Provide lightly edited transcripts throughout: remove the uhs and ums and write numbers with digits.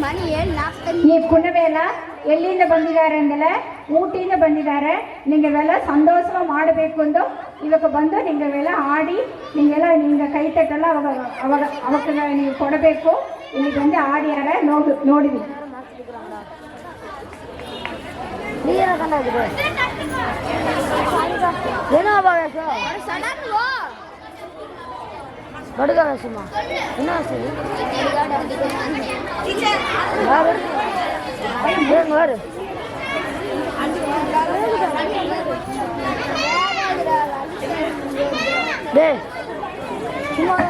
ಈ ಕುಣವೆಲ್ಲ ಎಲ್ಲಿಂದ ಬಂದಿದ್ದಾರೆ ಅಂದರೆ ಊಟಿಯಿಂದ ಬಂದಿದ್ದಾರೆ. ನಿಂಗೆಲ್ಲ ಸಂತೋಷ ಮಾಡಬೇಕು ಎಂದು ಇವಾಗ ಬಂದು ನಿಂಗೆಲ್ಲ ಆಡಿ ನಿಂಗೆ ಕೈ ತಟ್ಟಲ್ಲ ಅವಾಗ ನೀವು ಕೊಡಬೇಕು. ಇಲ್ಲಿ ಬಂದು ಆಡಿಯಾರ ನೋಡಿದ್ವಿ. ಬಡುಗ ಸುಮ್ಮ ಇನ್ನೂ ದೇ ಸುಮಾರು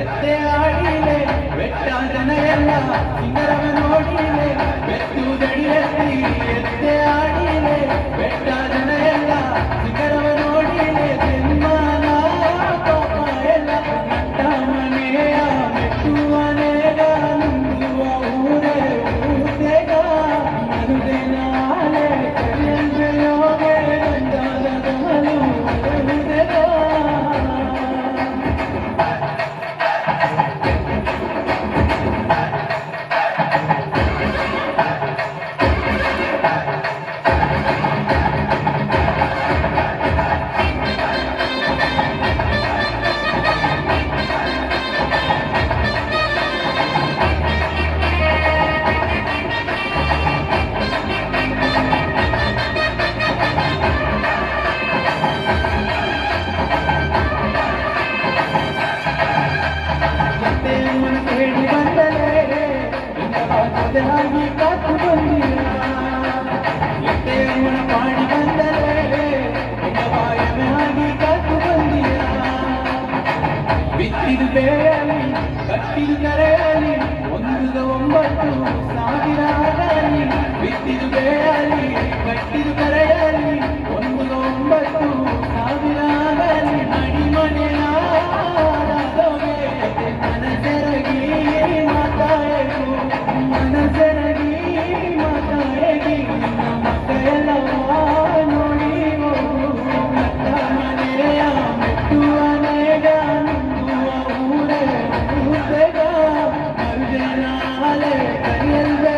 ಎತ್ತೆ ಆಡಿಲೆ ಬೆಟ್ಟಾದನ ಎಲ್ಲ ಸಿಂಗರವ ನೋಡಿಲೆ ಬೆತ್ತುದಡಿಯಲ್ಲಿ ಎತ್ತೆ ಆಡಿಲೆ ಬೆಟ್ಟಾದನ ಎಲ್ಲ ಸಿಂಗರವ ನೋಡಿಲೆ ಜನ್ಮನ ಪಾಪ ಎಲ್ಲ ನಟ್ಟ ಮನೆಯ ಮೆಟ್ಟುವನೆಗ ನುಂಗುವ ಊರೇ ಊತೆಗ ಮರುದೆ ನಾಳೆ ಕರಿಯಂತೆ ಯೋಗೆ ಗಂಡದ ಗಮಲು ಮರುದೆಗ ಕಾತು ಬಂದಿರ ಎತ್ತೆ ಅವನ ಪಾಡಿ ಬಂದರೆ ಬಾಯಮೆ ಆಗಿ ಕಾತು ಬಂದಿರ ಬಿತ್ತಿದು ಬೇಯಲಿ ಕಟ್ಟಿದು ಕರೆಯಲಿ 1,9,000 ಆಗಲಿ ಬಿತ್ತಿದು ಬೇಯಲಿ ಕಟ್ಟಿದು ಕರೆಯಲಿ 1,9,000 ಆಗಲಿ ಮಡಿ ಮನೆಯಾದವೇ ಮನಸೆರಗಿ ಮಾತಾಡಬೇಕು ಮನಸೆರಗಿ ಮಾತಾಡಗಿ ನಿನ್ನ ಮಕ್ಕಳೆಲ್ಲವ ನೋಡಿ ಮತ್ತ ಮನೆಯ ಮೆಟ್ಟುವನೆಗ ನುಂಗುವ ಊರೇ ಊತೆಗ ಮರುಜನಾಲೆ ಕರಿಯಲ್ವೇ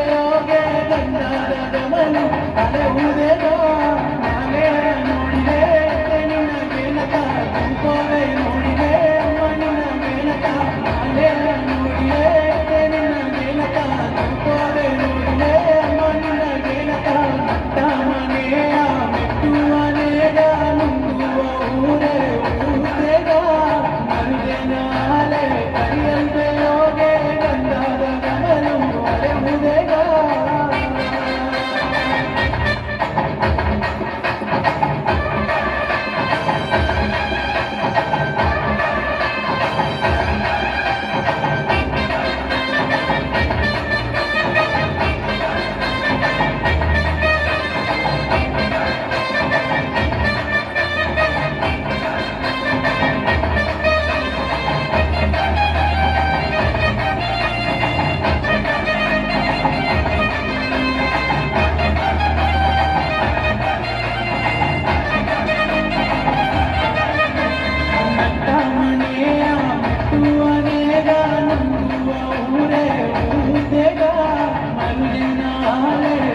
ಹಾಲೆಲೂಯ